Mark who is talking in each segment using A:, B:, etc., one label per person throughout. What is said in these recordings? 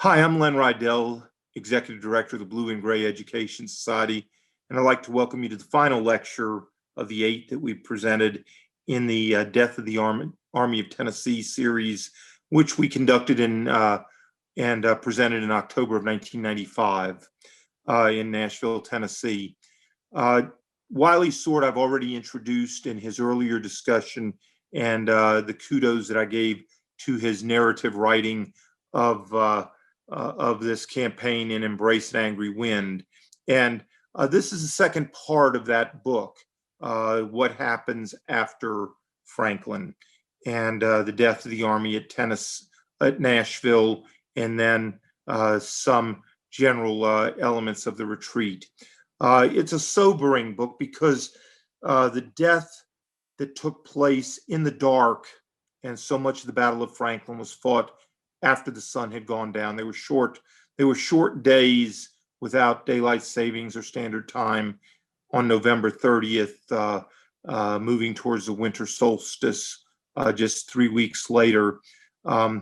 A: Hi, I'm Len Rydell, Executive Director of the Blue and Gray Education Society, and I'd like to welcome you to the final lecture of the 8 that we presented in the Death of the Army of Tennessee series, which we conducted and presented in October of 1995 in Nashville, Tennessee. Wiley Sword I've already introduced in his earlier discussion, and the kudos that I gave to his narrative writing of this campaign in Embrace an Angry Wind. And this is the second part of that book, what happens after Franklin and the death of the Army at Nashville, and then some general elements of the retreat. It's a sobering book because the death that took place in the dark, and so much of the Battle of Franklin was fought after the sun had gone down. They were short days without daylight savings or standard time on November 30th, moving towards the winter solstice just 3 weeks later. And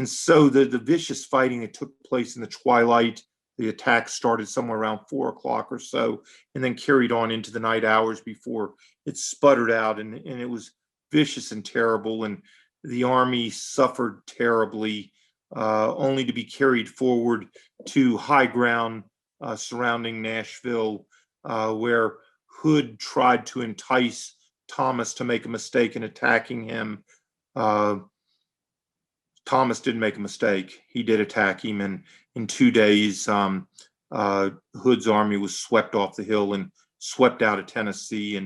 A: so the vicious fighting that took place in the twilight, the attack started somewhere around 4 o'clock or so, and then carried on into the night hours before it sputtered out, and it was vicious and terrible, and the Army suffered terribly, only to be carried forward to high ground surrounding Nashville, where Hood tried to entice Thomas to make a mistake in attacking him. Thomas didn't make a mistake. He did attack him, and in 2 days, Hood's army was swept off the hill and swept out of Tennessee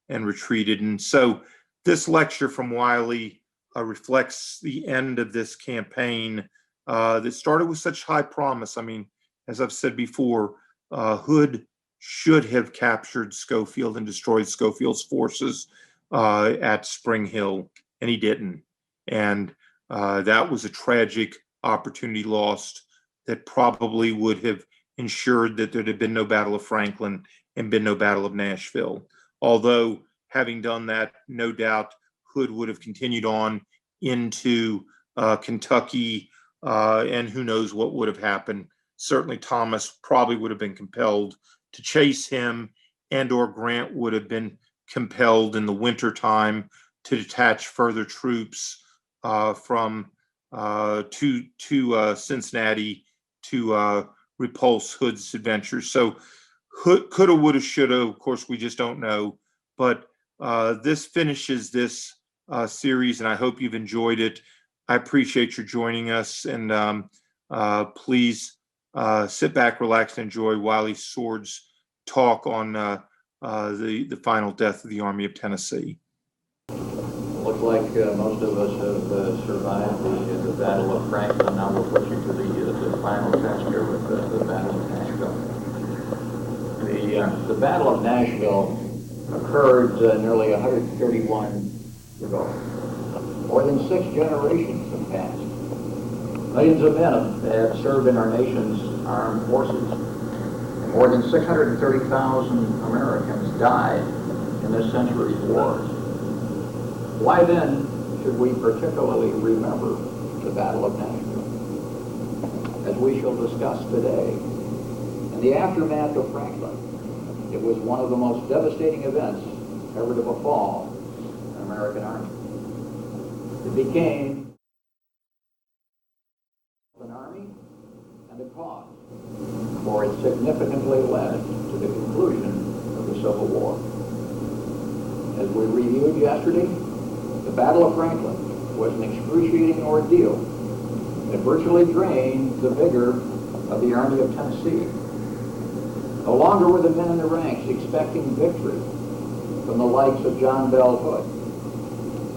A: and retreated. And so this lecture from Wiley reflects the end of this campaign that started with such high promise. I mean, as I've said before, Hood should have captured Schofield and destroyed Schofield's forces at Spring Hill, and he didn't. And that was a tragic opportunity lost that probably would have ensured that there'd have been no Battle of Franklin and been no Battle of Nashville. Although, having done that, no doubt Hood would have continued on into Kentucky, and who knows what would have happened. Certainly Thomas probably would have been compelled to chase him, and or Grant would have been compelled in the wintertime to detach further troops from Cincinnati to repulse Hood's adventures. So Hood coulda, woulda, shoulda. Of course, we just don't know. But this finishes this series, and I hope you've enjoyed it. I appreciate your joining us, and please sit back, relax, and enjoy Wiley Sword's talk on the final death of the Army of Tennessee.
B: Looks like most of us have survived the Battle of Franklin. Now we're pushing to the final test here with the Battle of Nashville. The Battle of Nashville occurred nearly 131 years ago. More than 6 generations have passed. Millions of men have served in our nation's armed forces. And more than 630,000 Americans died in this century's wars. Why then should we particularly remember the Battle of Nashville? As we shall discuss today, in the aftermath of Franklin, it was one of the most devastating events ever to befall an American army. It became an army and a cause, for it significantly led to the conclusion of the Civil War. As we reviewed yesterday, the Battle of Franklin was an excruciating ordeal that virtually drained the vigor of the Army of Tennessee. No longer were the men in the ranks expecting victory from the likes of John Bell Hood.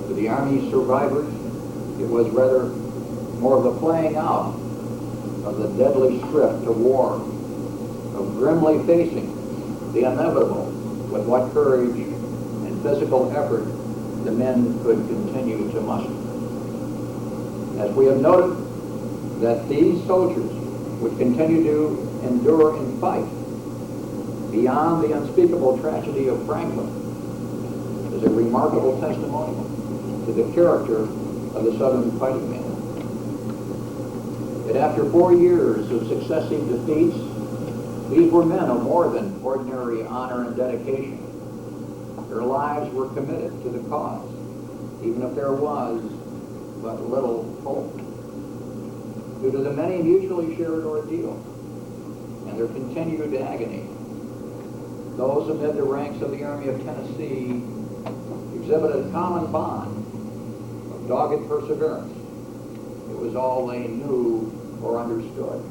B: To the Army's survivors, it was rather more of the playing out of the deadly script of war, of grimly facing the inevitable with what courage and physical effort the men could continue to muster. As we have noted, that these soldiers would continue to endure and fight beyond the unspeakable tragedy of Franklin is a remarkable testimonial to the character of the Southern fighting man. Yet after 4 years of successive defeats, these were men of more than ordinary honor and dedication. Their lives were committed to the cause, even if there was but little hope. Due to the many mutually shared ordeals and their continued agony, those amid the ranks of the Army of Tennessee exhibited a common bond of dogged perseverance. It was all they knew or understood.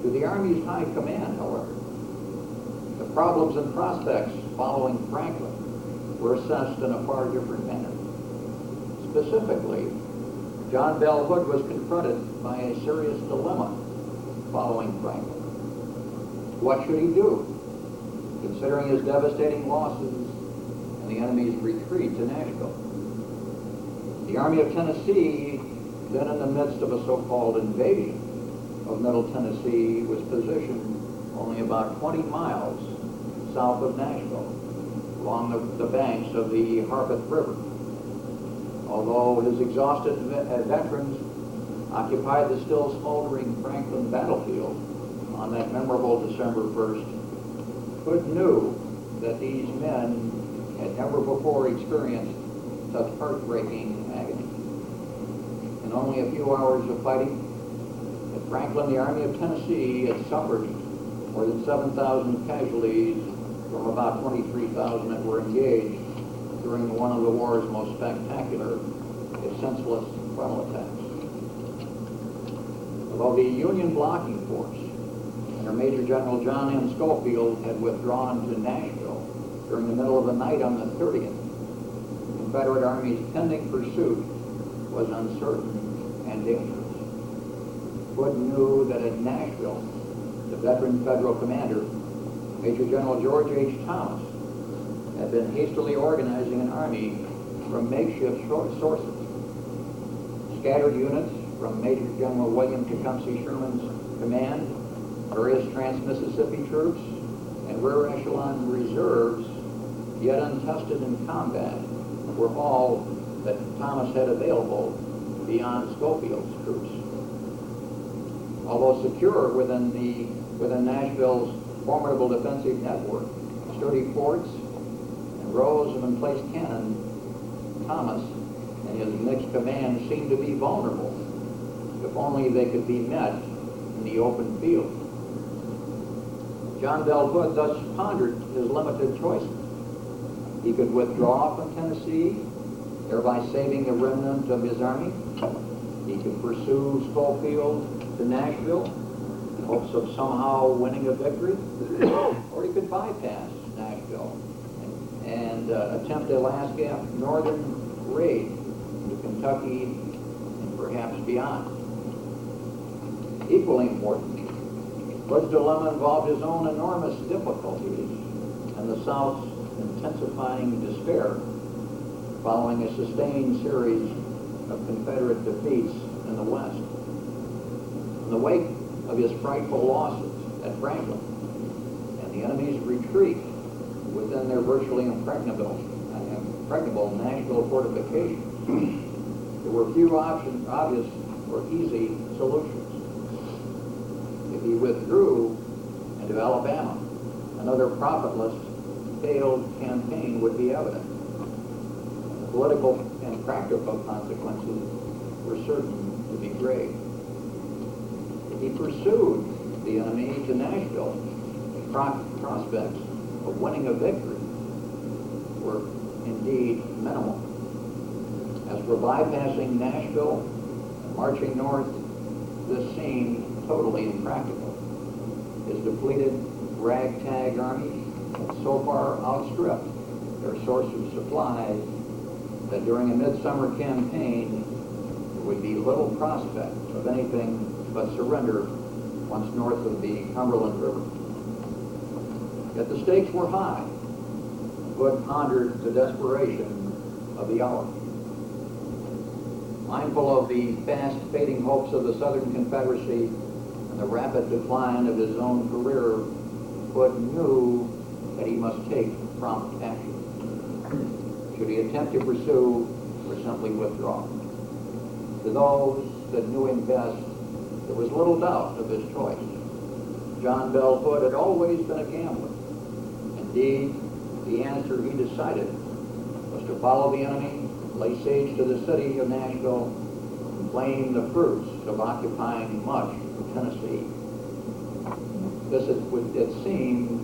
B: To the Army's high command, however, the problems and prospects following Franklin were assessed in a far different manner. Specifically, John Bell Hood was confronted by a serious dilemma following Franklin. What should he do, considering his devastating losses and the enemy's retreat to Nashville? The Army of Tennessee, then in the midst of a so-called invasion of Middle Tennessee, was positioned only about 20 miles south of Nashville, along the banks of the Harpeth River. Although his exhausted veterans occupied the still smoldering Franklin battlefield on that memorable December 1st, Hood knew that these men had never before experienced such heartbreaking agony. In only a few hours of fighting, at Franklin, the Army of Tennessee had suffered more than 7,000 casualties from about 23,000 that were engaged during one of the war's most spectacular, if senseless, frontal attacks. Although the Union blocking force under Major General John M. Schofield had withdrawn to Nashville during the middle of the night on the 30th, the Confederate Army's pending pursuit was uncertain and dangerous. Hood knew that at Nashville, the veteran federal commander, Major General George H. Thomas, had been hastily organizing an army from makeshift sources. Scattered units from Major General William Tecumseh Sherman's command, various trans-Mississippi troops, and rear echelon reserves, yet untested in combat, were all that Thomas had available beyond Schofield's troops. Although secure within Nashville's formidable defensive network, sturdy forts, and rows of emplaced cannon, Thomas and his mixed command seemed to be vulnerable, if only they could be met in the open field. John Bell Hood thus pondered his limited choices. He could withdraw from Tennessee, thereby saving the remnant of his army. He could pursue Schofield to Nashville in hopes of somehow winning a victory, or he could bypass Nashville and attempt a last-gasp northern raid into Kentucky and perhaps beyond. Equally important, Hood's dilemma involved his own enormous difficulties and the South's intensifying despair following a sustained series of Confederate defeats in the West. In the wake of his frightful losses at Franklin and the enemy's retreat within their virtually impregnable Nashville fortifications, there were few obvious or easy solutions. If he withdrew into Alabama, another profitless, failed campaign would be evident. The political and practical consequences were certain to be grave. If he pursued the enemy to Nashville, the prospects of winning a victory were indeed minimal. As for bypassing Nashville and marching north, this seemed totally impractical. His depleted, ragtag army had so far outstripped their source of supplies that during a midsummer campaign, there would be little prospect of anything but surrender once north of the Cumberland River. Yet the stakes were high. Hood pondered the desperation of the hour. Mindful of the fast fading hopes of the Southern Confederacy and the rapid decline of his own career, Hood knew that he must take prompt action. Should he attempt to pursue or simply withdraw? To those that knew him best, There was little doubt of his choice. John Bell Hood had always been a gambler. Indeed, the answer he decided was to follow the enemy, lay siege to the city of Nashville, and claim the fruits of occupying much of Tennessee. This, it seemed,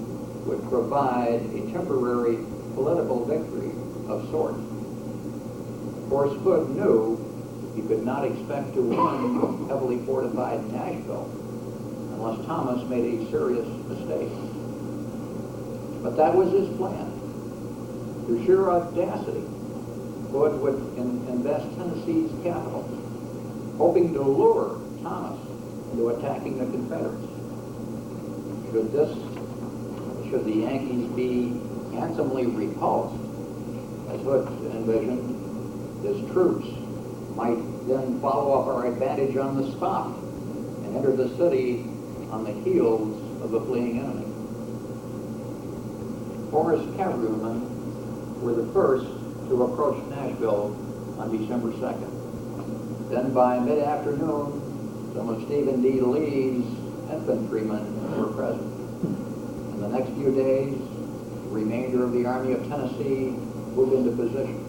B: would provide a temporary political victory of sorts. Of course, Hood knew he could not expect to win heavily fortified Nashville unless Thomas made a serious mistake. But that was his plan. Through sheer audacity, Hood would invest Tennessee's capital, hoping to lure Thomas into attacking the Confederates. Should the Yankees be handsomely repulsed, as Hood envisioned, his troops might then follow up our advantage on the spot and enter the city on the heels of the fleeing enemy. Forrest cavalrymen were the first to approach Nashville on December 2nd. Then by mid-afternoon, some of Stephen D. Lee's infantrymen were present. In the next few days, the remainder of the Army of Tennessee moved into position.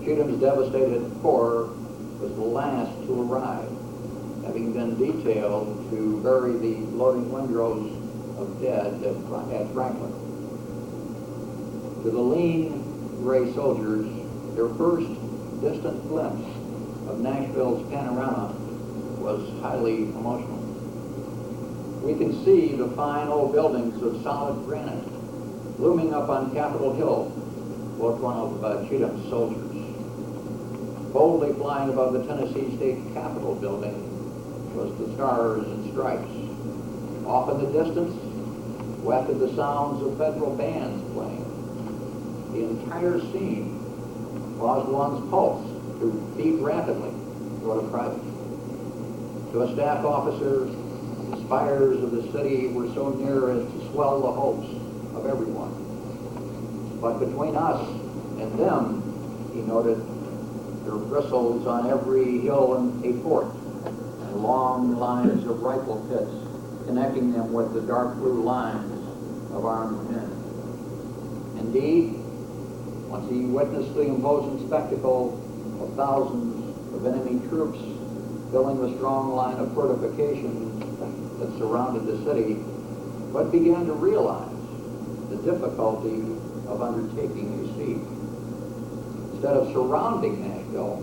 B: Cheatham's devastated corps was the last to arrive, having been detailed to bury the floating windrows of dead at Franklin. To the lean gray soldiers, their first distant glimpse of Nashville's panorama was highly emotional. We can see the fine old buildings of solid granite looming up on Capitol Hill, quote one of Cheatham's soldiers. Boldly flying above the Tennessee State Capitol building was the Stars and Stripes. Off in the distance, wafted the sounds of federal bands playing. The entire scene caused one's pulse to beat rapidly, wrote a private. To a staff officer, the spires of the city were so near as to swell the hopes of everyone. But between us and them, he noted, there were bristles on every hill and a fort, and long lines of rifle pits connecting them with the dark blue lines of armed men. Indeed, once he witnessed the imposing spectacle of thousands of enemy troops filling the strong line of fortifications that surrounded the city, Bud began to realize the difficulty of undertaking a siege. Instead of surrounding Nashville,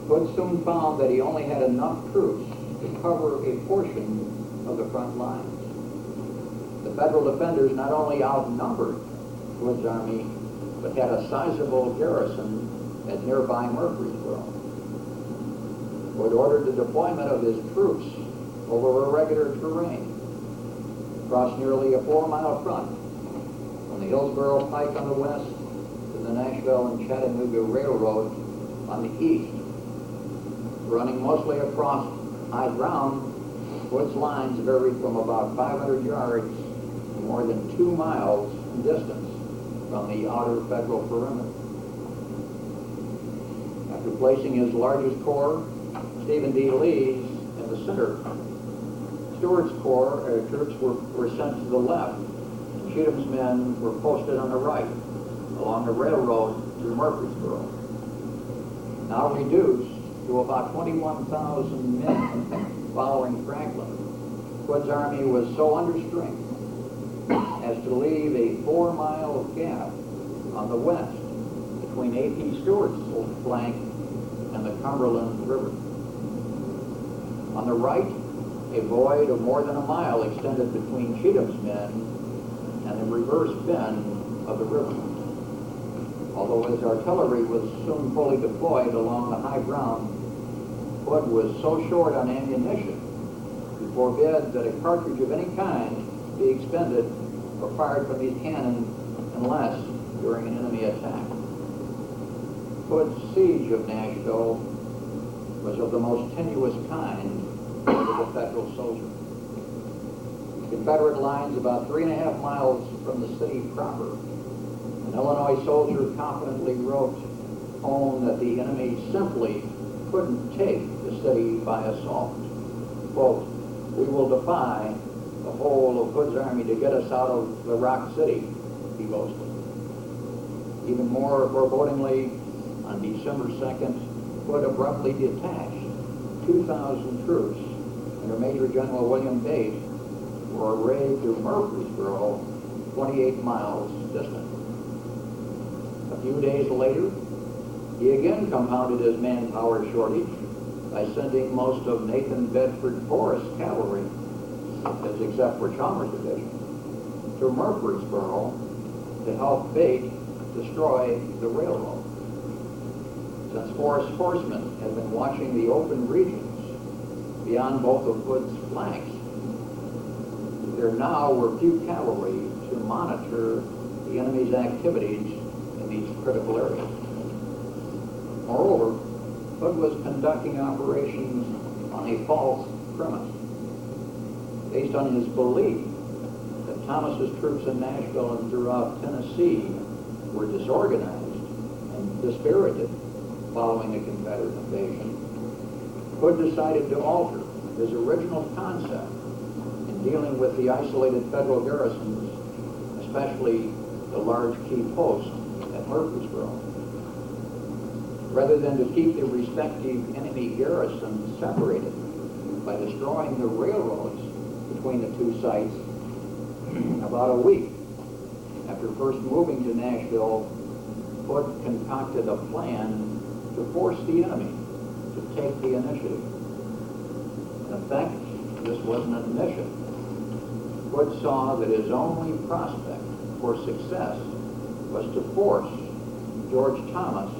B: Hood soon found that he only had enough troops to cover a portion of the front lines. The federal defenders not only outnumbered Hood's army, but had a sizable garrison at nearby Murfreesboro. Hood ordered the deployment of his troops over irregular terrain, across nearly a 4-mile front, from the Hillsborough Pike on the west to the Nashville and Chattanooga Railroad on the east. Running mostly across high ground, Hood's lines varied from about 500 yards to more than 2 miles in distance from the outer federal perimeter. After placing his largest corps, Stephen D. Lee's, in the center, Stewart's corps troops were sent to the left, and Cheatham's men were posted on the right, along the railroad to Murfreesboro. Now reduced to about 21,000 men following Franklin, Hood's army was so under strength as to leave a 4-mile gap on the west between A.P. Stewart's flank and the Cumberland River. On the right, a void of more than a mile extended between Cheatham's men and the reverse bend of the river. Although his artillery was soon fully deployed along the high ground, Hood was so short on ammunition, he forbade that a cartridge of any kind be expended or fired from these cannon unless during an enemy attack. Hood's siege of Nashville was of the most tenuous kind for the federal soldier. Confederate lines about 3.5 miles from the city proper. An Illinois soldier confidently wrote home that the enemy simply couldn't take the city by assault. quote, "We will defy the whole of Hood's army to get us out of the Rock City," he boasted. Even more forebodingly, on December 2nd, Hood abruptly detached 2,000 troops under Major General William Bate for a raid to Murfreesboro, 28 miles distant. A few days later, he again compounded his manpower shortage by sending most of Nathan Bedford Forrest's cavalry, as except for Chalmers' division, to Murfreesboro to help Bate destroy the railroad. Since Forrest's horsemen had been watching the open regions beyond both of Hood's flanks, there now were few cavalry to monitor the enemy's activities in these critical areas. Moreover, Hood was conducting operations on a false premise, based on his belief that Thomas's troops in Nashville and throughout Tennessee were disorganized and dispirited following the Confederate invasion. Hood decided to alter his original concept in dealing with the isolated federal garrisons, especially the large key post at Murfreesboro. Rather than to keep the respective enemy garrisons separated by destroying the railroads between the two sites, about a week after first moving to Nashville, Hood concocted a plan to force the enemy to take the initiative. In effect, this wasn't an mission. Hood saw that his only prospect for success was to force George Thomas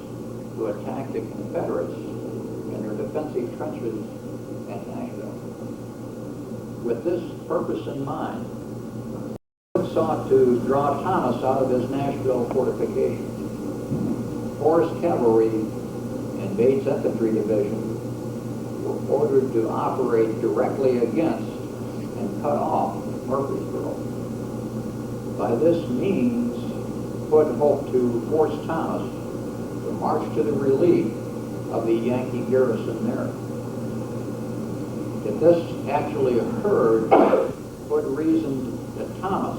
B: to attack the Confederates in their defensive trenches at Nashville. With this purpose in mind, Hood sought to draw Thomas out of his Nashville fortifications. Forrest's cavalry and Bates' infantry division were ordered to operate directly against and cut off Murfreesboro. By this means, Hood hoped to force Thomas to march to the relief of the Yankee garrison there. If this actually occurred, Hood reasoned that Thomas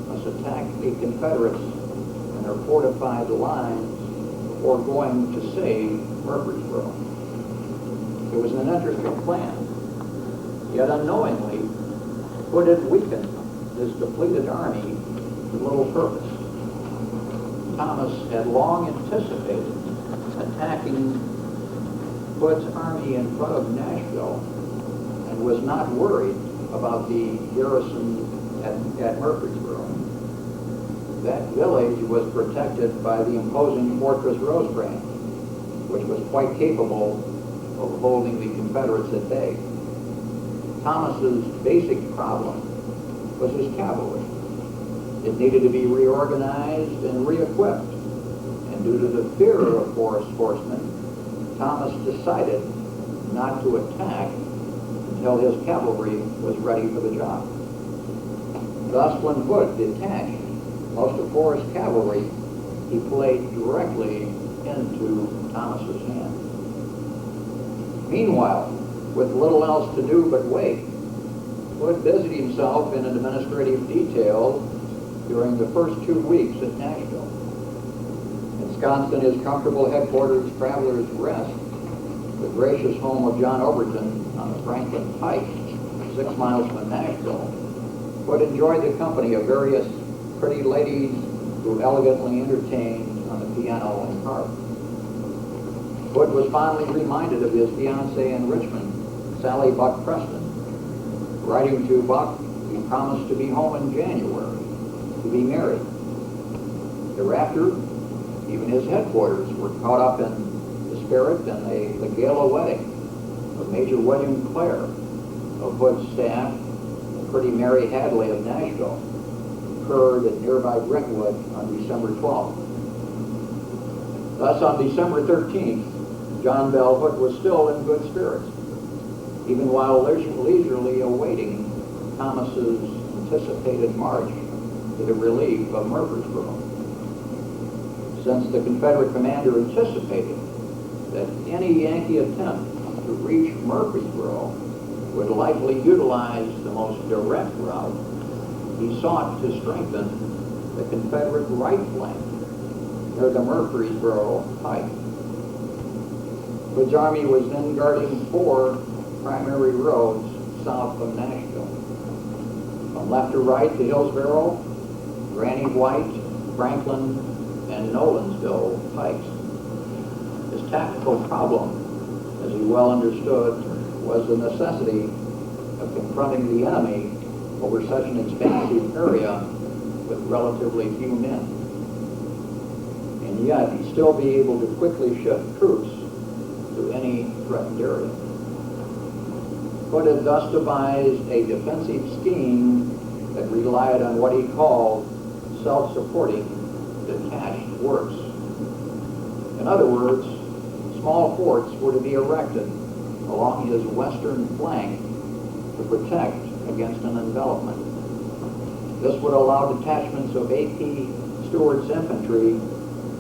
B: must attack the Confederates in their fortified lines before going to save Murfreesboro. It was an interesting plan, yet unknowingly, Hood had weakened his depleted army to little purpose. Thomas had long anticipated attacking Hood's army in front of Nashville and was not worried about the garrison at Murfreesboro. That village was protected by the imposing Fortress Rosecrans, which was quite capable of holding the Confederates at bay. Thomas's basic problem was his cavalry. It needed to be reorganized and re-equipped, and due to the fear of Forrest's horsemen, Thomas decided not to attack until his cavalry was ready for the job. Thus, when Hood detached most of Forrest's cavalry, he played directly into Thomas's hands. Meanwhile, with little else to do but wait, Hood busied himself in administrative details during the first 2 weeks at Nashville. Ensconced in his comfortable headquarters Traveler's Rest, the gracious home of John Overton on the Franklin Pike, 6 miles from Nashville, Hood enjoyed the company of various pretty ladies who elegantly entertained on the piano and harp. Hood was fondly reminded of his fiancée in Richmond, Sally Buck Preston. Writing to Buck, he promised to be home in January to be married. Thereafter, even his headquarters were caught up in the spirit and the gala wedding of Major William Clare of Hood's staff and Pretty Mary Hadley of Nashville occurred at nearby Brentwood on December 12th. Thus, on December 13th, John Bell Hood was still in good spirits, even while leisurely awaiting Thomas's anticipated march to the relief of Murfreesboro. Since the Confederate commander anticipated that any Yankee attempt to reach Murfreesboro would likely utilize the most direct route, he sought to strengthen the Confederate right flank near the Murfreesboro Pike. Hood's army was then guarding 4 primary roads south of Nashville. From left to right, the Hillsborough, Granny White, Franklin, and Nolensville pikes. His tactical problem, as he well understood, was the necessity of confronting the enemy over such an expansive area with relatively few men, and yet he'd still be able to quickly shift troops to any threatened area. Hood had thus devised a defensive scheme that relied on what he called self-supporting detached works. In other words, small forts were to be erected along his western flank to protect against an envelopment. This would allow detachments of A.P. Stewart's infantry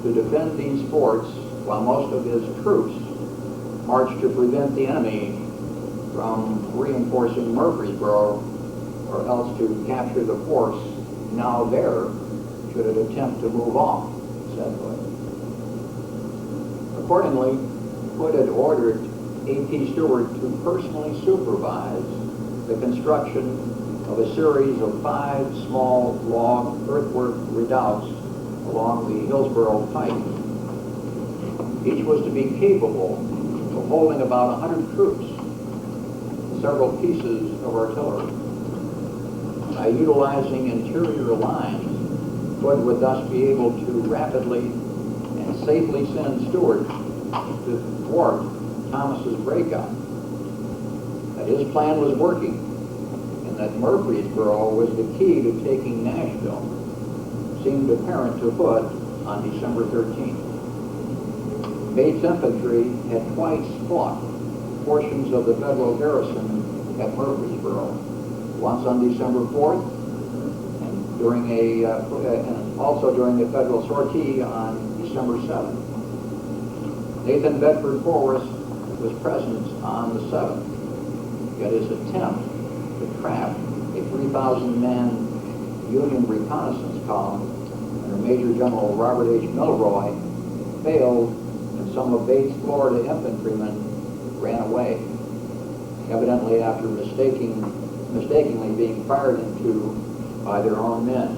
B: to defend these forts while most of his troops marched to prevent the enemy from reinforcing Murfreesboro, or else to capture the force now there should it attempt to move off, said Hood. Accordingly, Hood had ordered A.P. Stewart to personally supervise the construction of a series of 5 small log earthwork redoubts along the Hillsborough Pike. Each was to be capable of holding about 100 troops and several pieces of artillery. By utilizing interior lines, Hood would thus be able to rapidly and safely send Stewart to thwart Thomas's breakout. That his plan was working, and that Murfreesboro was the key to taking Nashville seemed apparent to Hood on December 13th. Bates infantry had twice fought portions of the federal garrison at Murfreesboro, once on December 4th, and during and also during a federal sortie on December 7th. Nathan Bedford Forrest was present on the 7th, yet his attempt to trap a 3,000-man Union reconnaissance column under Major General Robert H. Milroy failed, and some of Bates' Florida infantrymen ran away, evidently after mistakenly being fired into by their own men.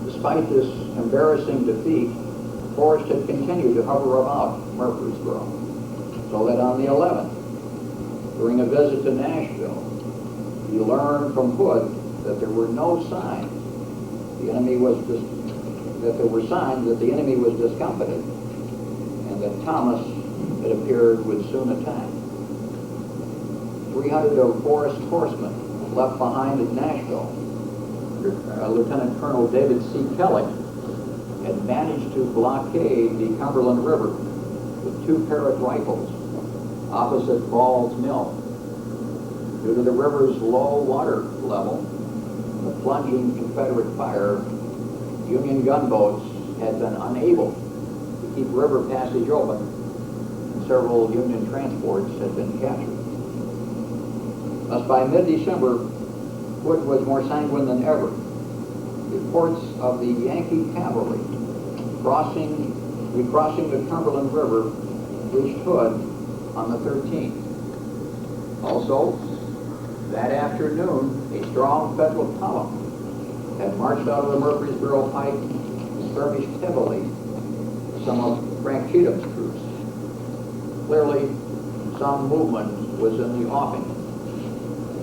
B: Despite this embarrassing defeat, Forrest had continued to hover about Murfreesboro, so that on the 11th, during a visit to Nashville, he learned from Hood that there were no signs that the enemy was discomfited, and that Thomas, it appeared, would soon attack. 300 of Forrest's horsemen left behind at Nashville, Lieutenant Colonel David C. Kelly, had managed to blockade the Cumberland River with 2 Parrott rifles opposite Ball's Mill. Due to the river's low water level and the plunging Confederate fire, Union gunboats had been unable to keep river passage open, and several Union transports had been captured. Thus, by mid-December, Hood was more sanguine than ever. Reports of the Yankee cavalry recrossing the Cumberland River reached Hood on the 13th. Also, that afternoon, a strong federal column had marched out of the Murfreesboro Pike and skirmished heavily with some of Frank Cheatham's troops. Clearly, some movement was in the offing.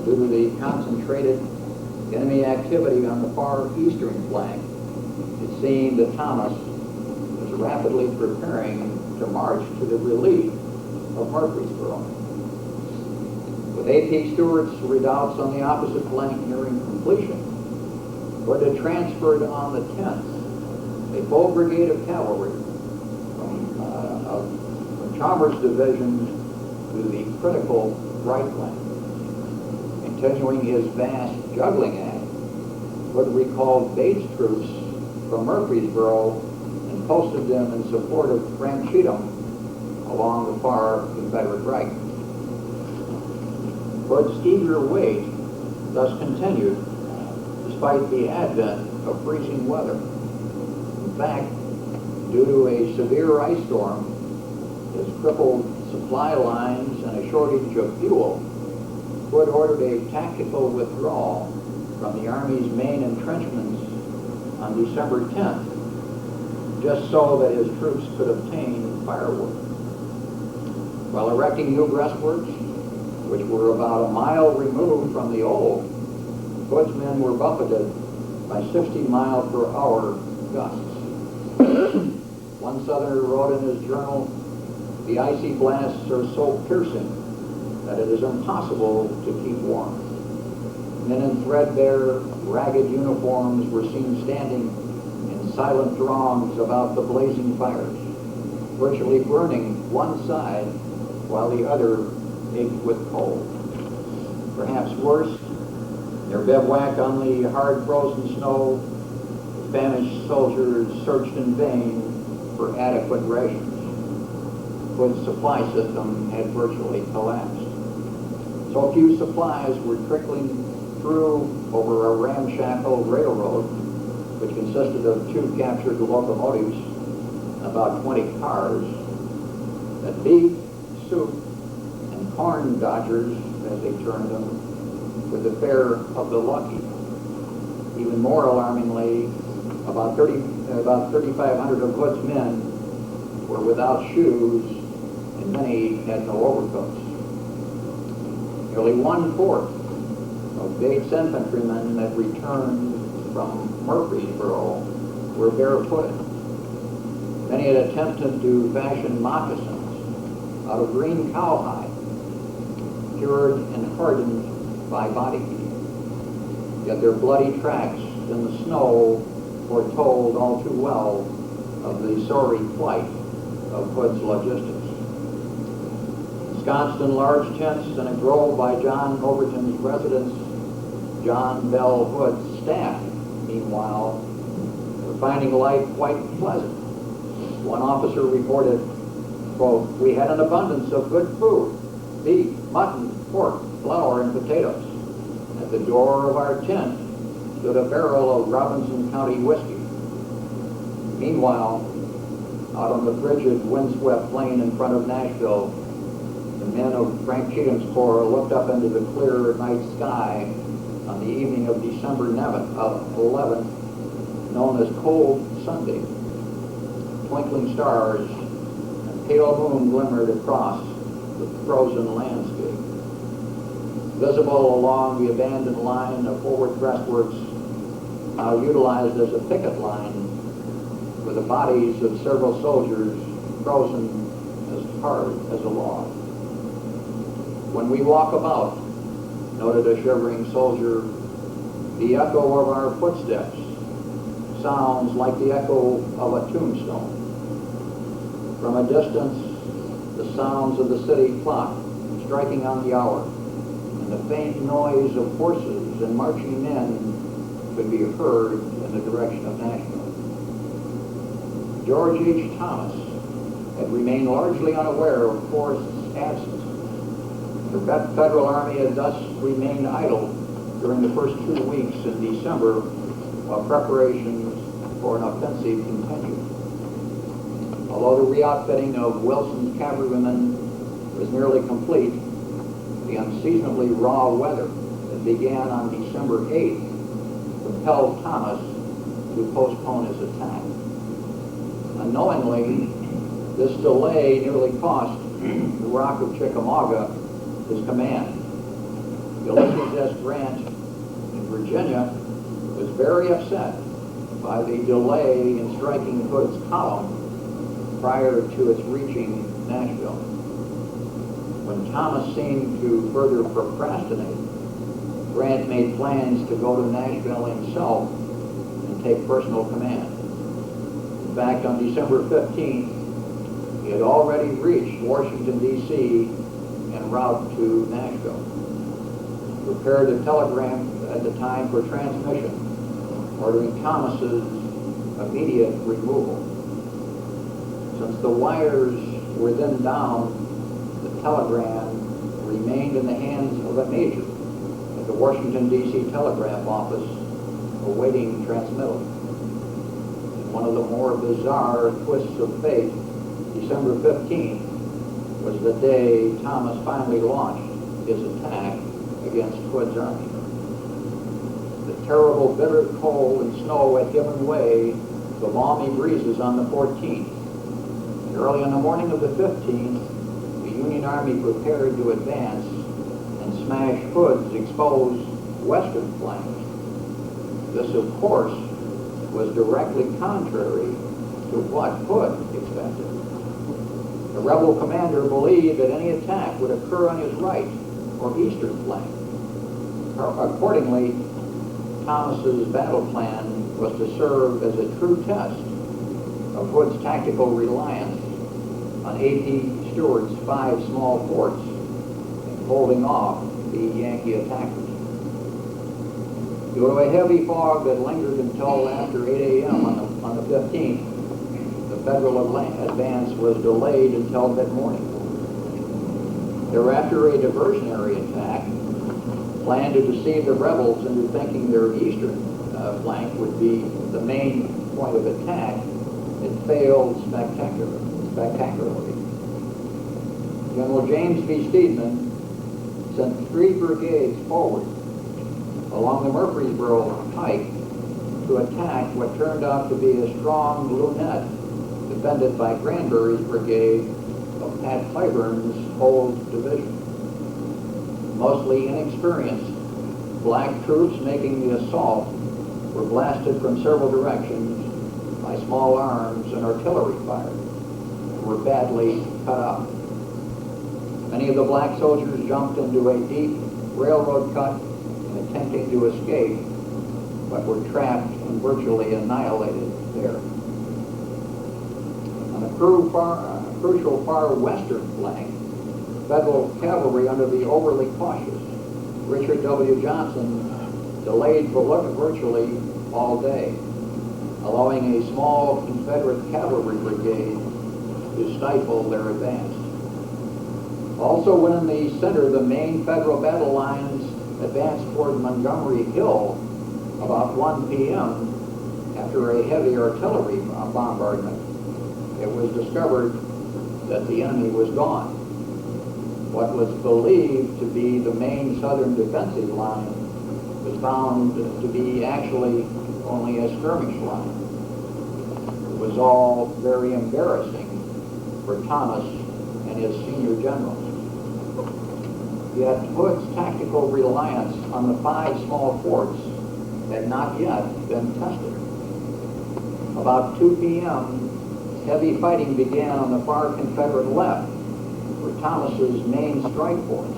B: Due to the concentrated enemy activity on the far eastern flank, it seemed that Thomas was rapidly preparing to march to the relief of Murfreesboro. With A.P. Stewart's redoubts on the opposite flank nearing completion, Hood had transferred on the 10th a full brigade of cavalry from Chalmers' division to the critical right flank. Continuing his vast juggling act, Hood recalled Bates' troops from Murfreesboro and posted them in support of Frank Cheatham along the far Confederate right. Hood's eager wait thus continued despite the advent of freezing weather. In fact, due to a severe ice storm, his crippled supply lines and a shortage of fuel, Hood ordered a tactical withdrawal from the Army's main entrenchments on December 10th, just so that his troops could obtain firewood. While erecting new breastworks, which were about a mile removed from the old, Hood's men were buffeted by 60-mile-per-hour gusts. One Southerner wrote in his journal, "The icy blasts are so piercing that it is impossible to keep warm." Men in threadbare, ragged uniforms were seen standing in silent throngs about the blazing fires, virtually burning one side while the other ached with cold. Perhaps worse, their bivouac on the hard frozen snow, the famished soldiers searched in vain for adequate rations. Hood's supply system had virtually collapsed. So few supplies were trickling through over a ramshackle railroad, which consisted of 2 captured locomotives and about 20 cars, that beef, soup, and corn dodgers, as they termed them, were the fare of the lucky. Even more alarmingly, about 3,500 of Hood's men were without shoes, and many had no overcoats. Nearly 1/4 of Bates infantrymen that returned from Murfreesboro were barefooted. Many had attempted to fashion moccasins out of green cowhide, cured and hardened by body heat. Yet their bloody tracks in the snow foretold all too well of the sorry plight of Hood's logistics. Ensconced in large tents in a grove by John Overton's residence, John Bell Hood's staff, meanwhile, were finding life quite pleasant. One officer reported, quote, "We had an abundance of good food, beef, mutton, pork, flour, and potatoes. At the door of our tent stood a barrel of Robinson County whiskey." Meanwhile, out on the frigid, windswept plain in front of Nashville, the men of Frank Cheatham's Corps looked up into the clear night sky on the evening of December 11th, known as Cold Sunday. Twinkling stars and pale moon glimmered across the frozen landscape. Visible along the abandoned line of forward breastworks, now utilized as a picket line, were the bodies of several soldiers frozen as hard as a log. "When we walk about," noted a shivering soldier, "the echo of our footsteps sounds like the echo of a tombstone. From a distance, the sounds of the city clock striking on the hour and the faint noise of horses and marching men could be heard in the direction of Nashville." George H. Thomas had remained largely unaware of Forrest's absence. The Federal Army had thus remained idle during the first 2 weeks in December while preparations for an offensive continued. Although the re-outfitting of Wilson's cavalrymen was nearly complete, the unseasonably raw weather that began on December 8th compelled Thomas to postpone his attack. Unknowingly, this delay nearly cost the Rock of Chickamauga his command. Ulysses S. Grant in Virginia was very upset by the delay in striking Hood's column prior to its reaching Nashville. When Thomas seemed to further procrastinate, Grant made plans to go to Nashville himself and take personal command. In fact, on December 15th, he had already reached Washington, D.C. en route to Nashville. Prepared a telegram at the time for transmission, ordering Thomas's immediate removal. Since the wires were then down, the telegram remained in the hands of a major at the Washington, D.C. Telegraph Office awaiting transmittal. In one of the more bizarre twists of fate, December 15th was the day Thomas finally launched his attack against Hood's army. The terrible bitter cold and snow had given way to balmy breezes on the 14th. And early in the morning of the 15th, the Union Army prepared to advance and smash Hood's exposed western flank. This, of course, was directly contrary to what Hood expected. The rebel commander believed that any attack would occur on his right or eastern flank. Accordingly, Thomas's battle plan was to serve as a true test of Hood's tactical reliance on A.P. Stewart's 5 small forts in holding off the Yankee attackers. Due to a heavy fog that lingered until after 8 a.m. on the 15th, the Federal advance was delayed until mid-morning. Thereafter, a diversionary attack planned to deceive the rebels into thinking their eastern flank would be the main point of attack. It failed spectacularly. General James B. Steedman sent 3 brigades forward along the Murfreesboro Pike to attack what turned out to be a strong lunette defended by Granbury's brigade of Pat Cleburne's old division. Mostly inexperienced, black troops making the assault were blasted from several directions by small arms and artillery fire and were badly cut up. Many of the black soldiers jumped into a deep railroad cut in attempting to escape, but were trapped and virtually annihilated there. On the crucial far western flank, Federal cavalry under the overly cautious Richard W. Johnson delayed virtually all day, allowing a small Confederate cavalry brigade to stifle their advance. Also, when in the center, the main Federal battle lines advanced toward Montgomery Hill about 1 p.m. after a heavy artillery bombardment. It was discovered that the enemy was gone. What was believed to be the main southern defensive line was found to be actually only a skirmish line. It was all very embarrassing for Thomas and his senior generals. Yet Hood's tactical reliance on the 5 small forts had not yet been tested. About 2 p.m., heavy fighting began on the far Confederate left, where Thomas's main strike force,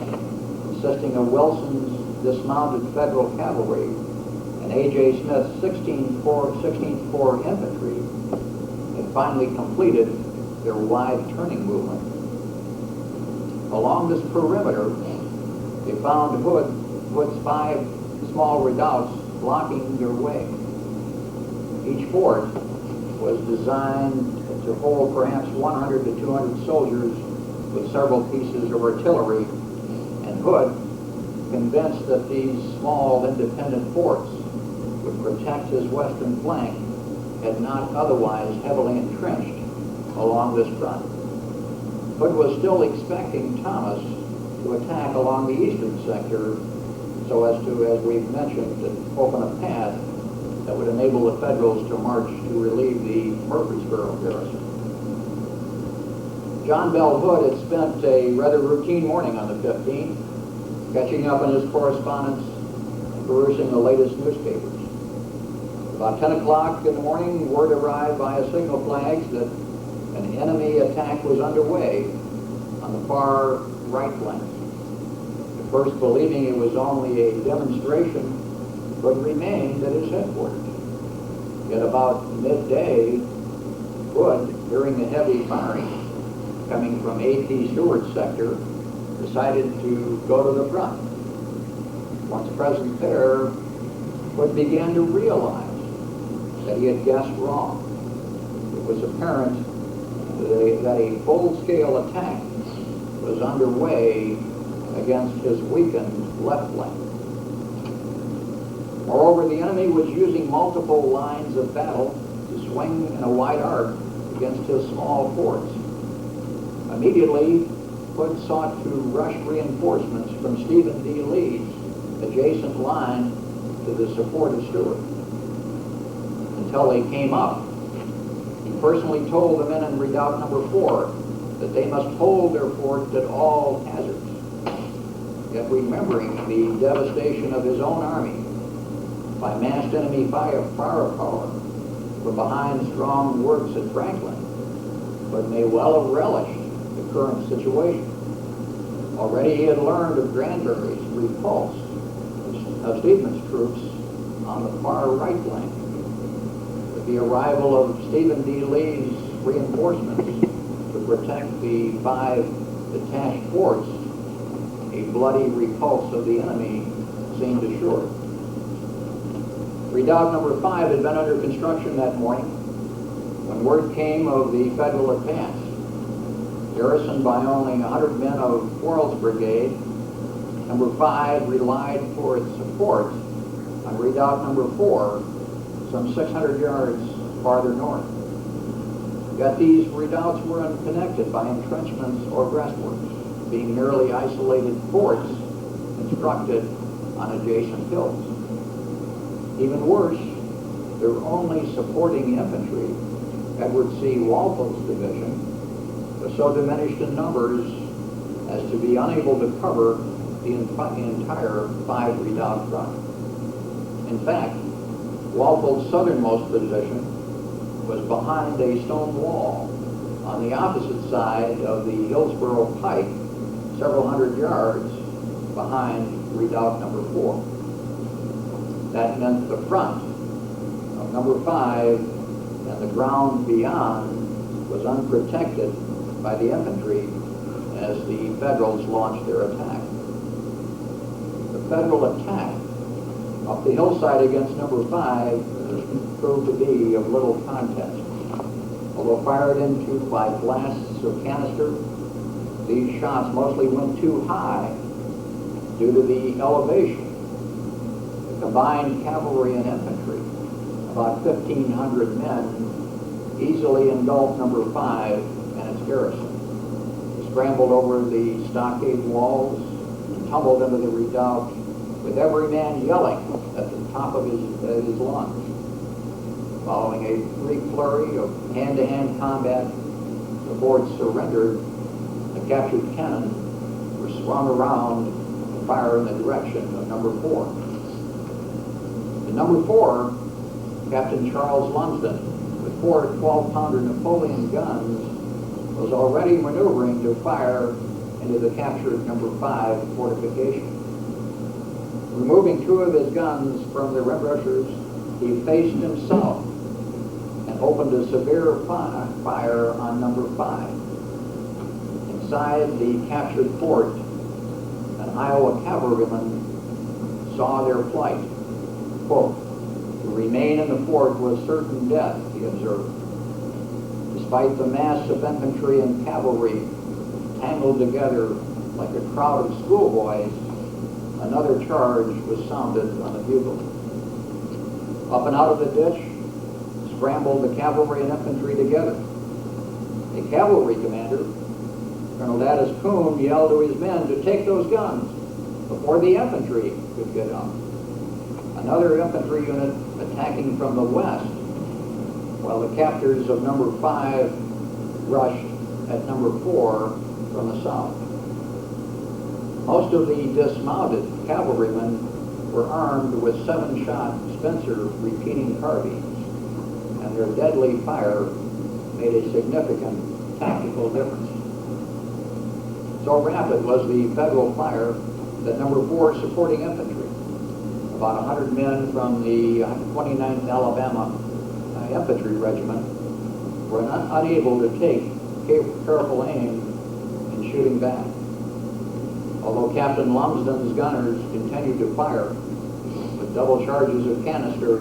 B: consisting of Wilson's dismounted Federal cavalry and A.J. Smith's 16th Corps infantry, had finally completed their wide turning movement. Along this perimeter, they found Hood's 5 small redoubts blocking their way. Each fort was designed to hold perhaps 100 to 200 soldiers with several pieces of artillery, and Hood, convinced that these small independent forts would protect his western flank, had not otherwise heavily entrenched along this front. Hood was still expecting Thomas to attack along the eastern sector so as to, as we've mentioned, to open a path that would enable the Federals to march to relieve the Murfreesboro garrison. John Bell Hood had spent a rather routine morning on the 15th, catching up on his correspondence and perusing the latest newspapers. About 10 o'clock in the morning, word arrived via signal flags that an enemy attack was underway on the far right flank. At first, believing it was only a demonstration, Hood remained at his headquarters. Yet about midday, Hood, hearing the heavy firing coming from A.P. Stewart's sector, decided to go to the front. Once present there, Hood began to realize that he had guessed wrong. It was apparent that a full-scale attack was underway against his weakened left flank. Moreover, the enemy was using multiple lines of battle to swing in a wide arc against his small forts. Immediately, Hood sought to rush reinforcements from Stephen D. Lee's adjacent line to the support of Stewart. Until they came up, he personally told the men in Redoubt Number 4 that they must hold their fort at all hazards. Yet remembering the devastation of his own army by massed enemy firepower from behind strong works at Franklin, but may well have relished the current situation. Already he had learned of Granbury's repulse of Stedman's troops on the far right flank. With the arrival of Stephen D. Lee's reinforcements to protect the 5 detached forts, a bloody repulse of the enemy seemed assured. Redoubt Number 5 had been under construction that morning when word came of the Federal advance. Garrisoned by only 100 men of Quarles' brigade, Number 5 relied for its support on Redoubt Number 4, some 600 yards farther north. Yet these redoubts were unconnected by entrenchments or breastworks, being merely isolated forts constructed on adjacent hills. Even worse, their only supporting infantry, Edward C. Walpole's division, was so diminished in numbers as to be unable to cover the entire 5 redoubt front. In fact, Walpole's southernmost position was behind a stone wall on the opposite side of the Hillsborough Pike, several hundred yards behind Redoubt Number 4. That meant the front of Number 5 and the ground beyond was unprotected by the infantry as the Federals launched their attack. The Federal attack up the hillside against Number 5 proved to be of little contest. Although fired into by blasts of canister, these shots mostly went too high due to the elevation. The combined cavalry and infantry, about 1,500 men, easily engulfed Number 5 and its garrison. They scrambled over the stockade walls and tumbled into the redoubt, with every man yelling at the top of his lungs. Following a brief flurry of hand-to-hand combat, the fort surrendered. The captured cannon were swung around to fire in the direction of Number 4. In Number 4, Captain Charles Lumsden, with 4 12-pounder Napoleon guns, was already maneuvering to fire into the captured Number 5 fortification. Removing 2 of his guns from the rim rushers, he faced himself and opened a severe fire on Number 5. Inside the captured fort, an Iowa cavalryman saw their plight. Quote, "To remain in the fort was certain death," he observed. Despite the mass of infantry and cavalry tangled together like a crowd of schoolboys, another charge was sounded on the bugle. Up and out of the ditch scrambled the cavalry and infantry together. A cavalry commander, Colonel Dattis Coon, yelled to his men to take those guns before the infantry could get up. Another infantry unit attacking from the west, while the captors of Number 5 rushed at Number 4 from the south. Most of the dismounted cavalrymen were armed with 7-shot Spencer repeating carbines, and their deadly fire made a significant tactical difference. So rapid was the Federal fire that Number 4 supporting infantry, about 100 men from the 29th Alabama Infantry Regiment, were unable to take careful aim in shooting back. Although Captain Lumsden's gunners continued to fire with double charges of canister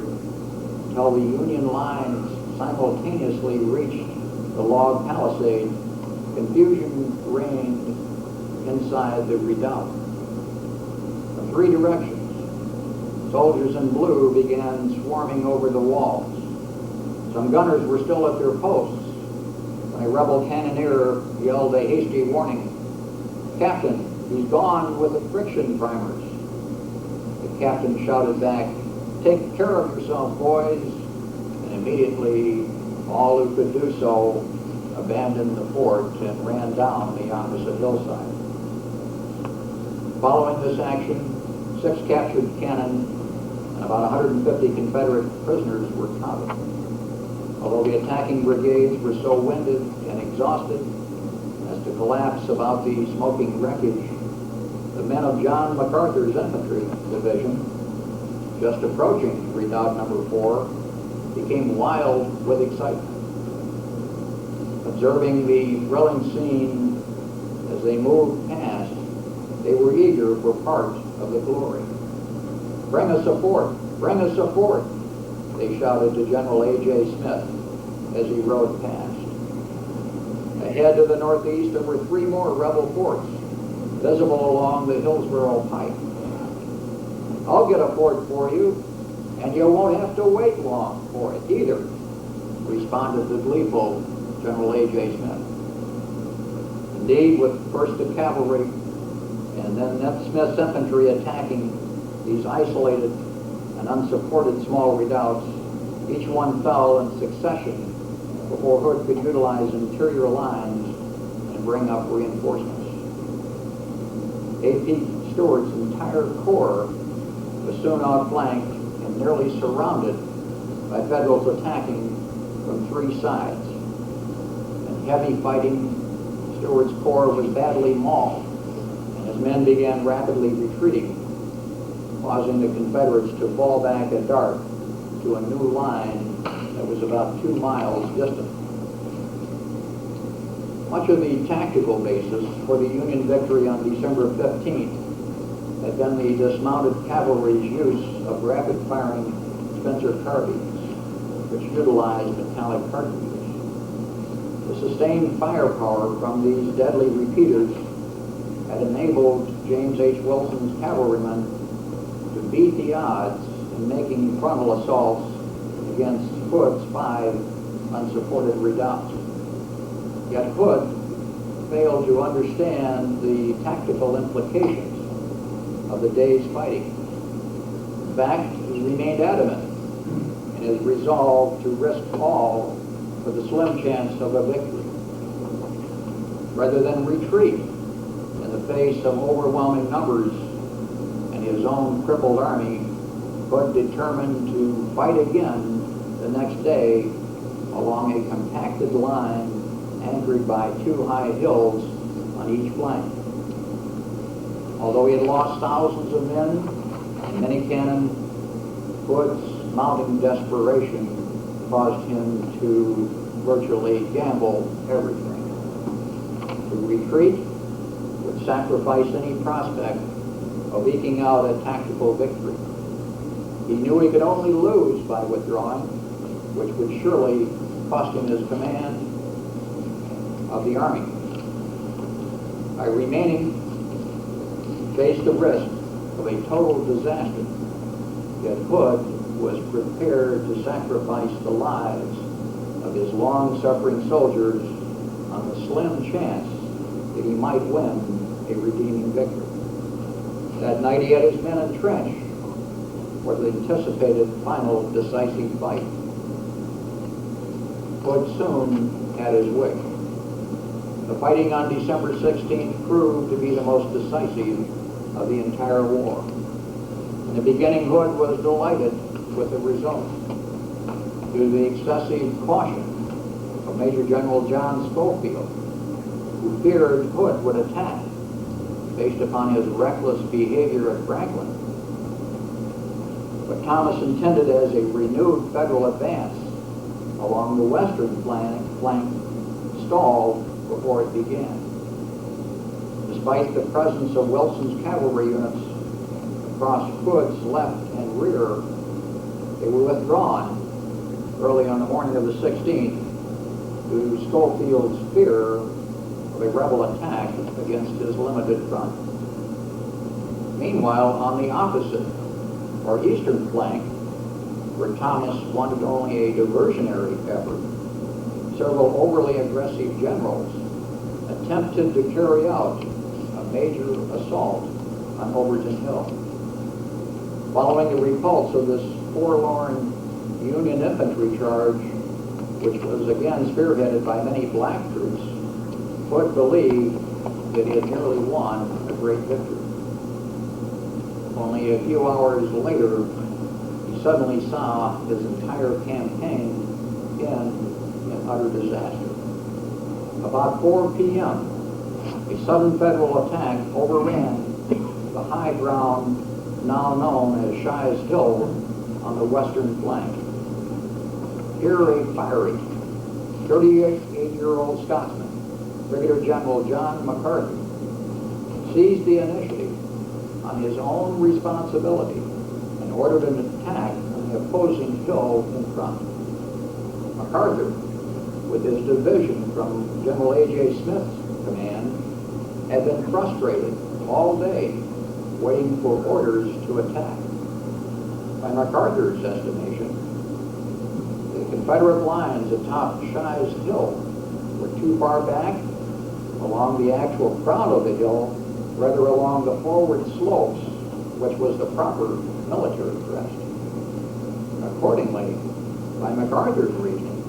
B: until the Union lines simultaneously reached the log palisade, confusion reigned inside the redoubt. three directions. Soldiers in blue began swarming over the walls. Some gunners were still at their posts when a rebel cannoneer yelled a hasty warning. "Captain, he's gone with the friction primers." The captain shouted back, "Take care of yourselves, boys." And immediately, all who could do so abandoned the fort and ran down the opposite hillside. Following this action, 6 captured cannon and about 150 Confederate prisoners were counted. Although the attacking brigades were so winded and exhausted as to collapse about the smoking wreckage, the men of John MacArthur's infantry division, just approaching Redoubt Number 4, became wild with excitement. Observing the thrilling scene as they moved past, they were eager for part of the glory. "Bring us a fort! Bring us a fort!" they shouted to General A.J. Smith as he rode past. Ahead to the northeast, there were 3 more rebel forts, visible along the Hillsborough Pike. "I'll get a fort for you, and you won't have to wait long for it either," responded the gleeful General A.J. Smith. Indeed, with first the cavalry and then Smith's infantry attacking these isolated and unsupported small redoubts, each one fell in succession before Hood could utilize interior lines and bring up reinforcements. A.P. Stewart's entire corps was soon outflanked and nearly surrounded by Federals attacking from 3 sides. In heavy fighting, Stewart's corps was badly mauled, and his men began rapidly retreating, causing the Confederates to fall back at dark to a new line that was about 2 miles distant. Much of the tactical basis for the Union victory on December 15th had been the dismounted cavalry's use of rapid-firing Spencer carbines, which utilized metallic cartridges. The sustained firepower from these deadly repeaters had enabled James H. Wilson's cavalrymen to beat the odds in making frontal assaults against Hood's 5 unsupported redoubts. Yet Hood failed to understand the tactical implications of the day's fighting. In fact, he remained adamant in his resolve to risk all for the slim chance of a victory. Rather than retreat in the face of overwhelming numbers and his own crippled army, Hood determined to fight again the next day along a compacted line anchored by 2 high hills on each flank. Although he had lost thousands of men and many cannon, Hood's mounting desperation caused him to virtually gamble everything. To retreat would sacrifice any prospect of eking out a tactical victory. He knew he could only lose by withdrawing, which would surely cost him his command of the army. By remaining, he faced the risk of a total disaster, yet Hood was prepared to sacrifice the lives of his long-suffering soldiers on the slim chance that he might win a redeeming victory. That night he had his men entrenched for the anticipated final decisive fight. Hood soon had his wish. The fighting on December 16th proved to be the most decisive of the entire war. In the beginning, Hood was delighted with the result due to the excessive caution of Major General John Schofield, who feared Hood would attack based upon his reckless behavior at Franklin. But Thomas intended as a renewed Federal advance along the western flank stalled before it began. Despite the presence of Wilson's cavalry units across Hood's left and rear, they were withdrawn early on the morning of the 16th due to Schofield's fear of a rebel attack against his limited front. Meanwhile, on the opposite, or eastern flank, where Thomas wanted only a diversionary effort, several overly aggressive generals attempted to carry out a major assault on Overton Hill. Following the repulse of this forlorn Union infantry charge, which was again spearheaded by many black troops, Hood believed that he had nearly won a great victory. Only a few hours later, he suddenly saw his entire campaign end in utter disaster. About 4 p.m., a sudden federal attack overran the high ground now known as Shies Hill on the western flank. Here a fiery 38-year-old Scotsman, Brigadier General John MacArthur, seized the initiative on his own responsibility and ordered an attack on the opposing hill in front. MacArthur, with his division from General A.J. Smith's command, had been frustrated all day waiting for orders to attack. By MacArthur's estimation, the Confederate lines atop Shies Hill were too far back along the actual crown of the hill, rather along the forward slopes, which was the proper military crest. Accordingly, by MacArthur's reasoning,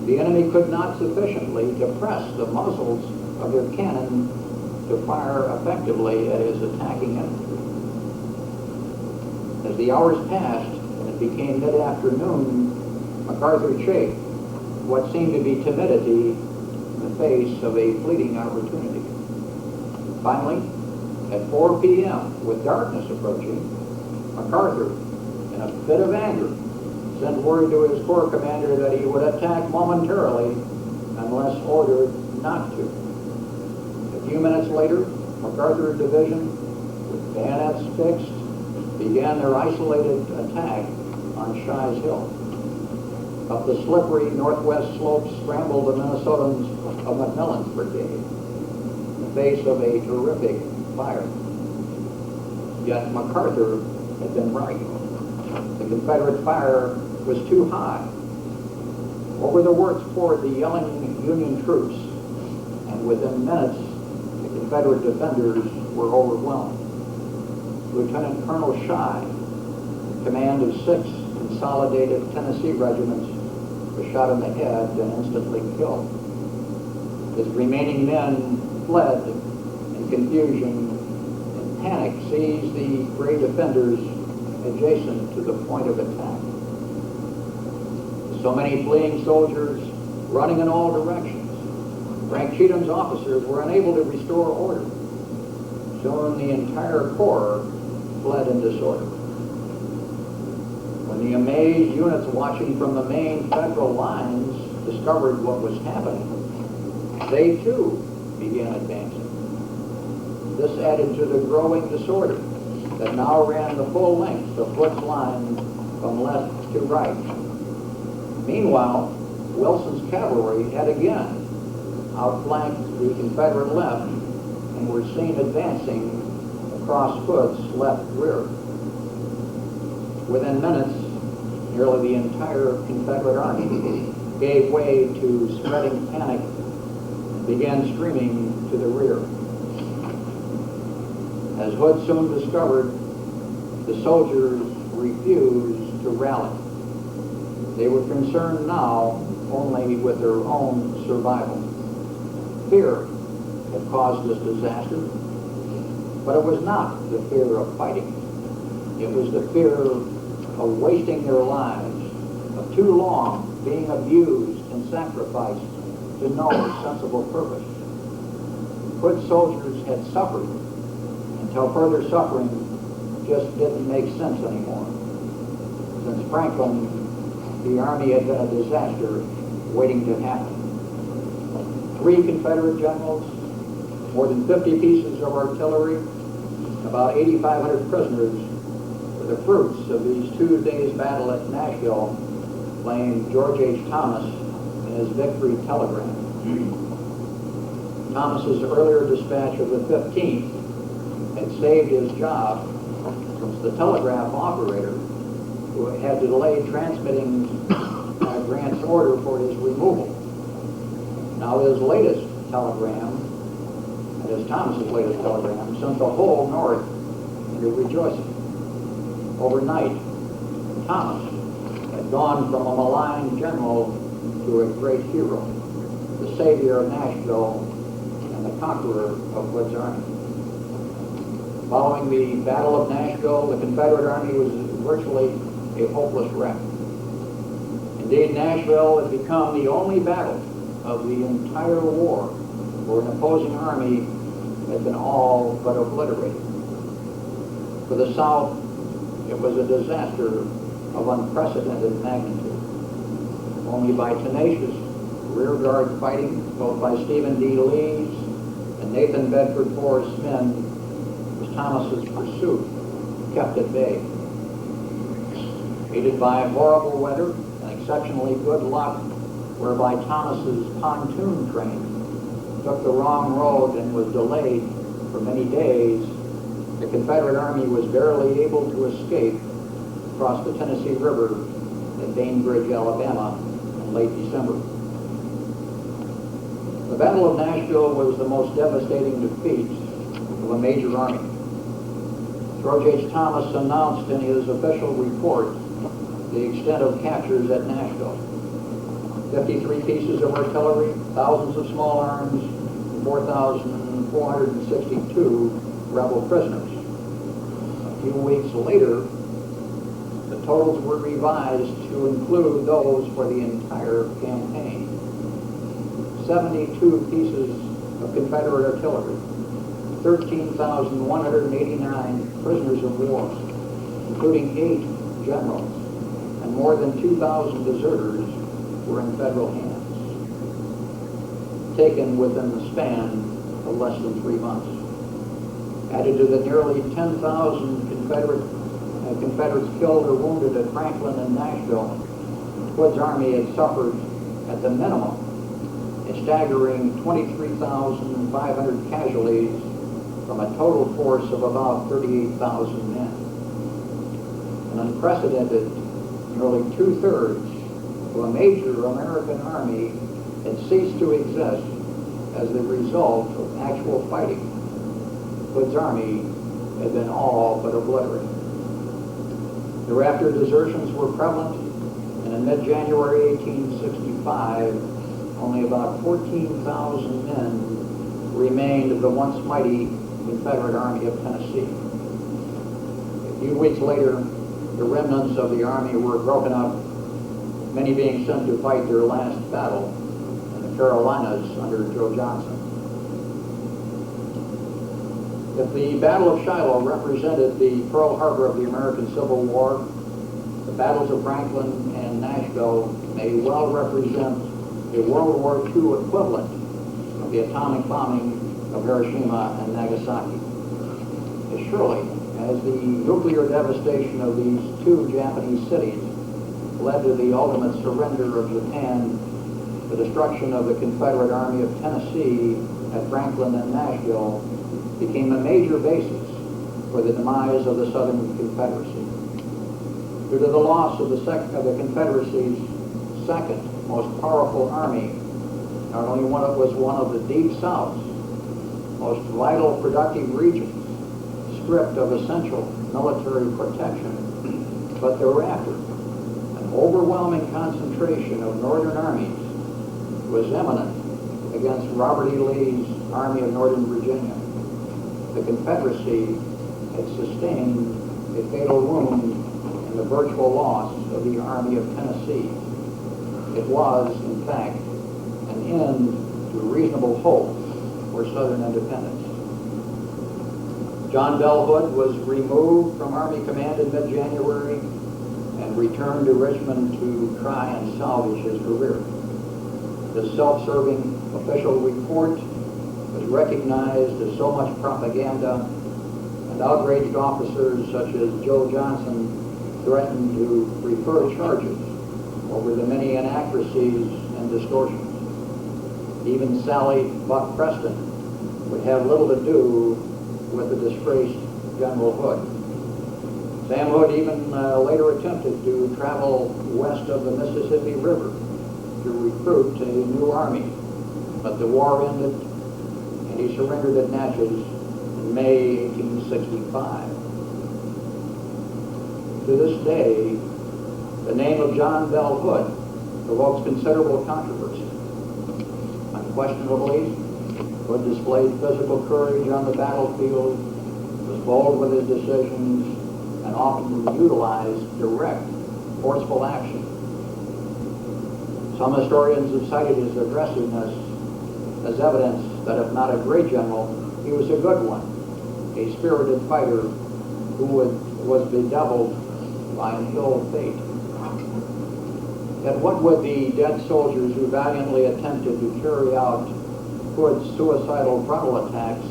B: the enemy could not sufficiently depress the muzzles of their cannon to fire effectively at his attacking infantry. As the hours passed and it became mid-afternoon, MacArthur chafed what seemed to be timidity in the face of a fleeting opportunity. Finally, at 4 p.m., with darkness approaching, MacArthur, in a fit of anger, sent word to his corps commander that he would attack momentarily unless ordered not to. A few minutes later, MacArthur's division, with bayonets fixed, began their isolated attack on Shies Hill. Up the slippery northwest slopes scrambled the Minnesotans of McMillan's brigade in the face of a terrific fire. Yet MacArthur had been right. The Confederate fire was too high. Over the works poured the yelling Union troops, and within minutes, the Confederate defenders were overwhelmed. Lieutenant Colonel Shy, in command of 6 consolidated Tennessee regiments, was shot in the head and instantly killed. His remaining men fled in confusion and panic seized the gray defenders adjacent to the point of attack. So many fleeing soldiers running in all directions, Frank Cheatham's officers were unable to restore order. Soon the entire corps fled in disorder. When the amazed units watching from the main federal lines discovered what was happening, they too began advancing. This added to the growing disorder that now ran the full length of Hood's line from left to right. Meanwhile, Wilson's cavalry had again outflanked the Confederate left and were seen advancing across Hood's left rear. Within minutes, nearly the entire Confederate army gave way to spreading panic and began streaming to the rear. As Hood soon discovered, the soldiers refused to rally. They were concerned now only with their own survival. Fear had caused this disaster, but it was not the fear of fighting. It was the fear of wasting their lives, of too long being abused and sacrificed to no sensible purpose. Hood's soldiers had suffered until further suffering just didn't make sense anymore. Since Franklin, the Army had been a disaster waiting to happen. 3 Confederate generals, more than 50 pieces of artillery, about 8,500 prisoners were the fruits of these 2 days' battle at Nashville, claimed George H. Thomas in his victory telegram. Thomas's earlier dispatch of the 15th had saved his job since the telegraph operator who had delayed transmitting Grant's order for his removal. Now his latest telegram, that is Thomas's latest telegram, sent the whole North into rejoicing. Overnight, Thomas had gone from a maligned general to a great hero, the savior of Nashville and the conqueror of Hood's army. Following the Battle of Nashville, the Confederate Army was virtually a hopeless wreck. Indeed, Nashville had become the only battle of the entire war where an opposing army had been all but obliterated. For the South, it was a disaster of unprecedented magnitude. Only by tenacious rearguard fighting, both by Stephen D. Lee's and Nathan Bedford Forrest's men, was Thomas's pursuit kept at bay. Aided by horrible weather and exceptionally good luck, whereby Thomas's pontoon train took the wrong road and was delayed for many days, the Confederate Army was barely able to escape across the Tennessee River at Bainbridge, Alabama, in late December. The Battle of Nashville was the most devastating defeat of a major army. George H. Thomas announced in his official report the extent of captures at Nashville. 53 pieces of artillery, thousands of small arms, 4,462 rebel prisoners. A few weeks later, the totals were revised to include those for the entire campaign. 72 pieces of Confederate artillery, 13,189 prisoners of war, including 8 generals, and more than 2,000 deserters were in federal hands, taken within the span of less than 3 months. Added to the nearly 10,000 Confederates killed or wounded at Franklin and Nashville, Hood's army had suffered, at the minimum, a staggering 23,500 casualties from a total force of about 38,000 men. An unprecedented nearly 2/3 of a major American army had ceased to exist as the result of actual fighting. Hood's army had been all but obliterated. Thereafter, desertions were prevalent, and in mid-January 1865, only about 14,000 men remained of the once mighty Confederate Army of Tennessee. A few weeks later, the remnants of the army were broken up, many being sent to fight their last battle in the Carolinas under Joe Johnson. If the Battle of Shiloh represented the Pearl Harbor of the American Civil War, the battles of Franklin and Nashville may well represent a World War II equivalent of the atomic bombing of Hiroshima and Nagasaki. As surely as the nuclear devastation of these 2 Japanese cities led to the ultimate surrender of Japan, the destruction of the Confederate Army of Tennessee at Franklin and Nashville became a major basis for the demise of the Southern Confederacy. Due to the loss of the Confederacy's second most powerful army, not only was one of the Deep South's most vital productive regions stripped of essential military protection, but thereafter, an overwhelming concentration of Northern armies was imminent against Robert E. Lee's Army of Northern Virginia. The Confederacy had sustained a fatal wound in the virtual loss of the Army of Tennessee. It was, in fact, an end to reasonable hope for Southern independence. John Bell Hood was removed from Army Command in mid-January and returned to Richmond to try and salvage his career. The self-serving official report was recognized as so much propaganda, and outraged officers such as Joe Johnson threatened to refer charges over the many inaccuracies and distortions. Even Sally Buck Preston would have little to do with the disgraced General Hood. Sam Hood even later attempted to travel west of the Mississippi River to recruit a new army, but the war ended and he surrendered at Natchez in May 1865. To this day, the name of John Bell Hood provokes considerable controversy. Unquestionably, Hood displayed physical courage on the battlefield, was bold with his decisions, and often utilized direct, forceful action. Some historians have cited his aggressiveness as evidence that if not a great general, he was a good one, a spirited fighter who was bedeviled by an ill fate. Yet what would the dead soldiers who valiantly attempted to carry out Hood's suicidal frontal attacks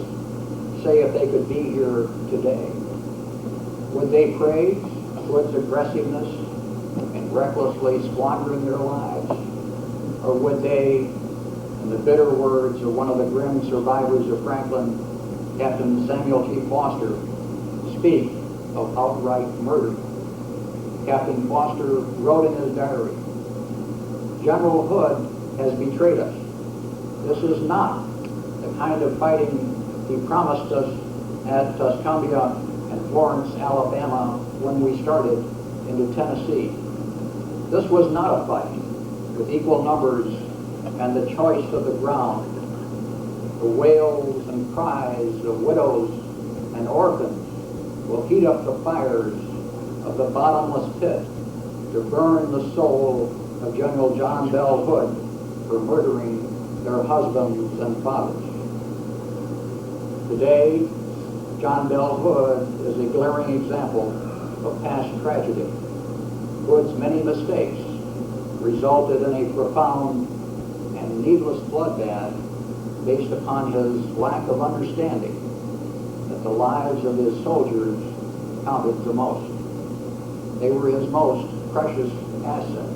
B: say if they could be here today? Would they praise Hood's aggressiveness in recklessly squandering their lives? Or would they, in the bitter words of one of the grim survivors of Franklin, Captain Samuel T. Foster, speak of outright murder? Captain Foster wrote in his diary, "General Hood has betrayed us. This is not the kind of fighting he promised us at Tuscumbia and Florence, Alabama, when we started into Tennessee. This was not a fight with equal numbers and the choice of the ground. The wails and cries of widows and orphans will heat up the fires of the bottomless pit to burn the soul of General John Bell Hood for murdering their husbands and fathers." Today, John Bell Hood is a glaring example of past tragedy. Hood's many mistakes resulted in a profound and needless bloodbath based upon his lack of understanding that the lives of his soldiers counted the most. They were his most precious asset.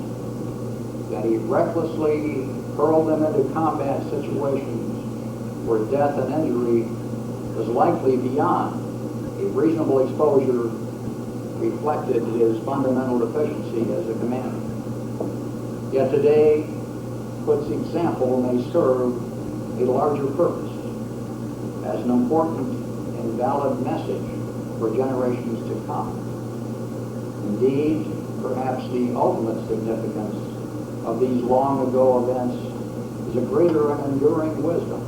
B: That he recklessly hurled them into combat situations where death and injury was likely beyond a reasonable exposure reflected his fundamental deficiency as a commander. Yet today, Hood's example may serve a larger purpose as an important and valid message for generations to come. Indeed, perhaps the ultimate significance of these long ago events is a greater and enduring wisdom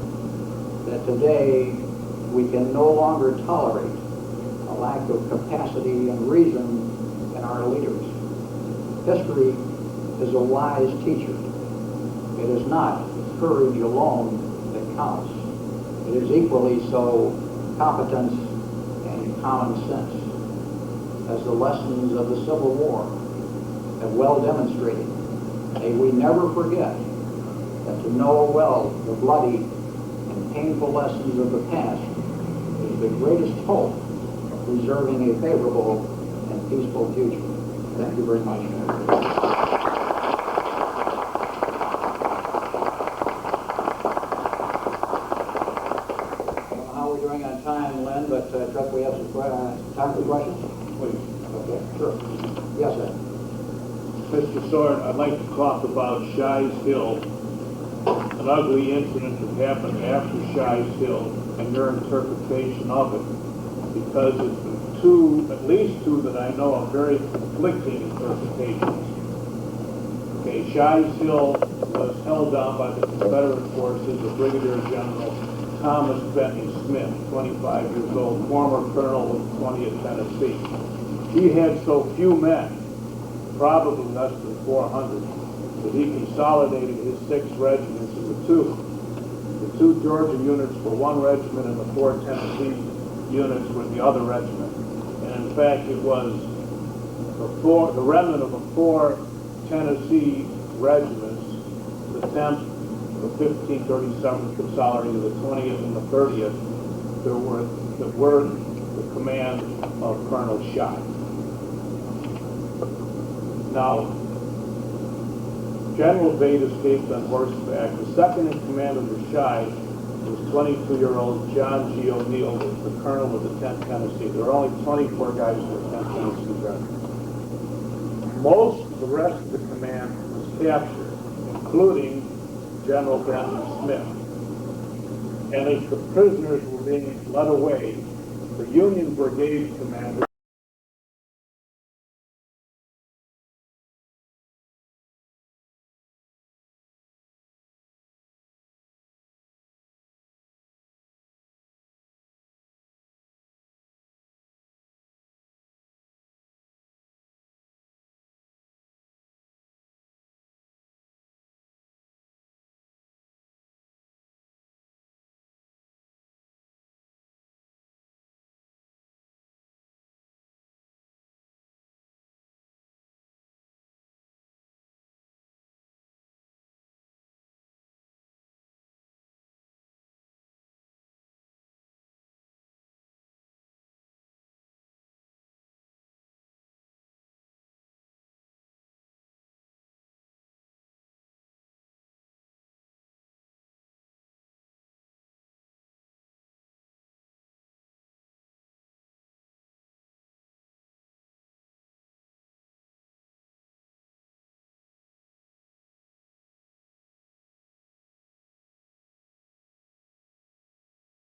B: that today we can no longer tolerate a lack of capacity and reason in our leaders. History is a wise teacher. It is not courage alone that counts. It is equally so competence and common sense, as the lessons of the Civil War have well demonstrated. May we never forget that to know well the bloody and painful lessons of the past is the greatest hope of preserving a favorable and peaceful future. Thank you very much. How are we doing on time, Lynn? But trust we have some time for questions?
C: Please.
B: Okay, sure. Yes, sir.
C: Mr. Sword, I'd like to talk about Shies Hill, an ugly incident that happened after Shies Hill, and your interpretation of it, because it's been at least two that I know of, very conflicting interpretations. Okay, Shies Hill was held down by the Confederate forces of Brigadier General Thomas Bentley Smith, 25 years old, former colonel of 20th Tennessee. He had so few men, probably less than 400, that he consolidated his 6 regiments into 2. The 2 Georgia units were one regiment and the 4 Tennessee units were the other regiment. And in fact, it was the remnant of the 4 Tennessee regiments, the 10th, the 15th, 37th consolidated, the 20th and the 30th, that were the command of Colonel Schott. Now, General Bate escaped on horseback. The second in command of the Shies was 22-year-old John G. O'Neill, was the colonel of the 10th Tennessee. There were only 24 guys in the 10th Tennessee Regiment. Most of the rest of the command was captured, including General Benton Smith. And as the prisoners were being led away, the Union brigade commander